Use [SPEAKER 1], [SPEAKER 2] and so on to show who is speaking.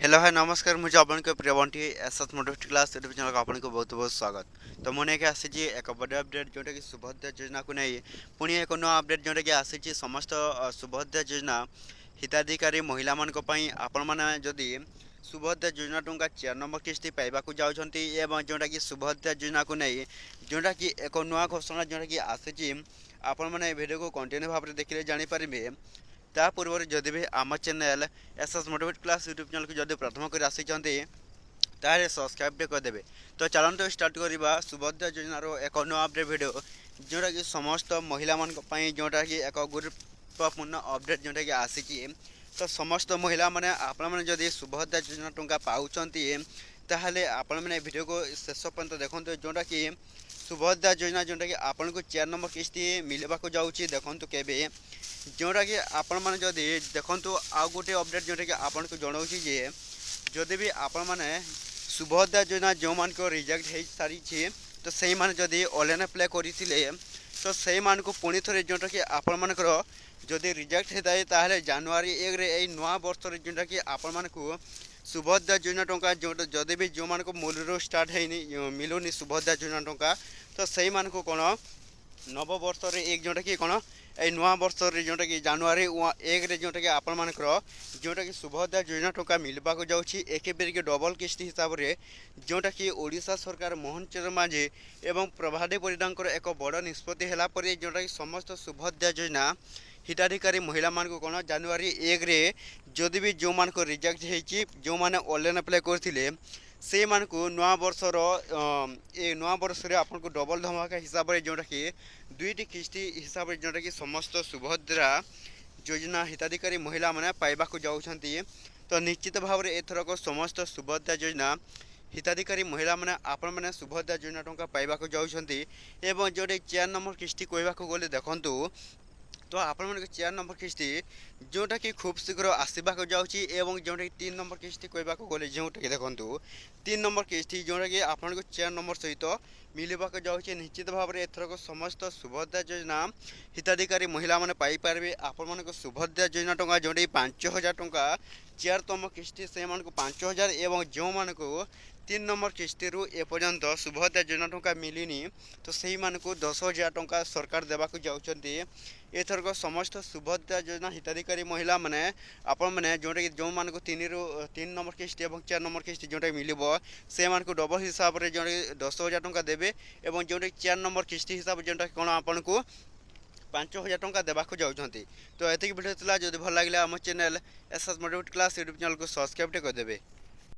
[SPEAKER 1] Hello hi नमस्कार मुझे आपको प्रिय Bunty SS motivate class YouTube channel को आपको बहुत बहुत स्वागत। तो मुझे एक आसी एक बड़ अपडेट जोटा कि सुभद्रा योजना को नहीं पुणी एक नुआ अपडेट जोटा कि आसी समस्त सुभद्रा योजना हिताधिकारी महिला मान आपण मैंने जदि सुभद्रा योजना टंका 4 नंबर किस्ती पाइबा जाऊँगी जोटा कि सुभद्रा योजना को नहीं जोटा कि एक नुआ घोषणा जोटा कि आसी आपण मैंने भिडियो को कंटिन्यू भाव में देखिले जानीपारे। ता पूर्व जदि भी आम channel SS motivate class YouTube channel को जब प्रथम कर आसी ताहे सब्सक्राइब करदेवे। तो चलते स्टार्ट करवा सुभद्रा योजनार एक नुआ अपडेट वीडियो जोटा कि समस्त महिला मान जोटा कि एक गुरुत्वपूर्ण अपडेट जोटा कि आसी। तो समस्त महिला माने आपण मैंने जदि सुभद्रा योजना टंका पाँच ताहले आपण मैंने वीडियो को शेष पर्यंत देखो जोटा कि सुभद्रा योजना जोटा कि आपन को 4 नंबर किस्ती मिलवा को जाऊँगी देखूँ केवे जोटा कि आपण मैंने जदि देखु आउ गोटे अपडेट जोटा कि आपन को जनाऊँगी जे जदि भी आपण मैंने सुभद्रा योजना जो मान को रिजेक्ट हो सारी तो से मैंने जदि ऑनलाइन अप्लाई करते तो से मान को पुणी थे जोटा कि आपण मानकर जदि रिजेक्ट होता है ताहले जनवरी 1 रे नुआ वर्ष जोटा कि आपण मान को सुभद्रा योजना टंका जो जदि भी जो मान को मूल्य स्टार्ट है मिलूनी सुभद्रा योजना टंका तो से मान को कौन नव वर्ष एक जोटा कि कौन ये नुआ वर्ष जोटा कि जनवरी 1 रे जोटा कि आपण मानकर जोटा कि सुभद्रा योजना टंका मिलवा को जाऊँगी एक बेर डबल किस्ती हिसाब से जोटा कि ओडिशा सरकार मोहन चरण माझी एवं प्रभादेव परिडांकर एक बड़ निष्पत्ति है जोटा कि समस्त सुभद्रा योजना हिताधिकारी महिला मान को कौन जनवरी 1 रे जदि भी जो मान को रिजेक्ट होती जो मैंने ऑनलाइन अप्लाई करते से मान को नुआ वर्षर नुआ वर्ष आपन को डबल धमाका हिसाब से जोटा कि 2टी किस्ती हिसाब से जोटा कि समस्त सुभद्रा योजना हिताधिकारी महिला मैंने पाइबा को जाऊँगी। तो निश्चित भाव में एथरक समस्त सुभद्रा योजना हिताधिकारी महिला मैंने आपण मैंने सुभद्रा योजना टंका पाइबा को जाऊँगी एवं जोटे 4 नंबर किस्ती कहवाक गले देखूँ तो आपण मन 4 नंबर किस्ती जोटा कि खूब शीघ्र आसवा जाऊँगी एवं जोटा कि 3 नंबर किस्ती कहवाक गले जोटा कि देखूँ 3 नंबर किस्ती जोटा कि आपण को 4 नंबर सहित मिलवा जाऊँगी। निश्चित भाव में एथरक समस्त सुभद्रा योजना हिताधिकारी महिला मैंने पाइपर आपण मान सुभद्रा योजना टंका जोटा कि 5,000 टंका 4तम किस्ती से 5,000 एवं जो मान को 3 नंबर किस्ती रु एपर्यंत सुभद्रा योजना टंका मिलनी तो से को 10,000 टंका सरकार देवाक जाऊँगी। एथरक समस्त सुभद्रा योजना हिताधिकारी महिला मैंने आपण मैंने जोटा कि जो मान को 3 नंबर किस्ती और 4 नंबर किस्ती जोटा मिल से मान को डबल हिसाब से जो 10,000 टंका देवे और जोटा 4 नंबर किस्ती हिसाब से जोटा कौन आपन को 5,000 टंका देवाक जाऊँगी। तो ये वीडियो जब भल लगे आम channel SS motivate class YouTube channel को सब्सक्राइब करदेवे।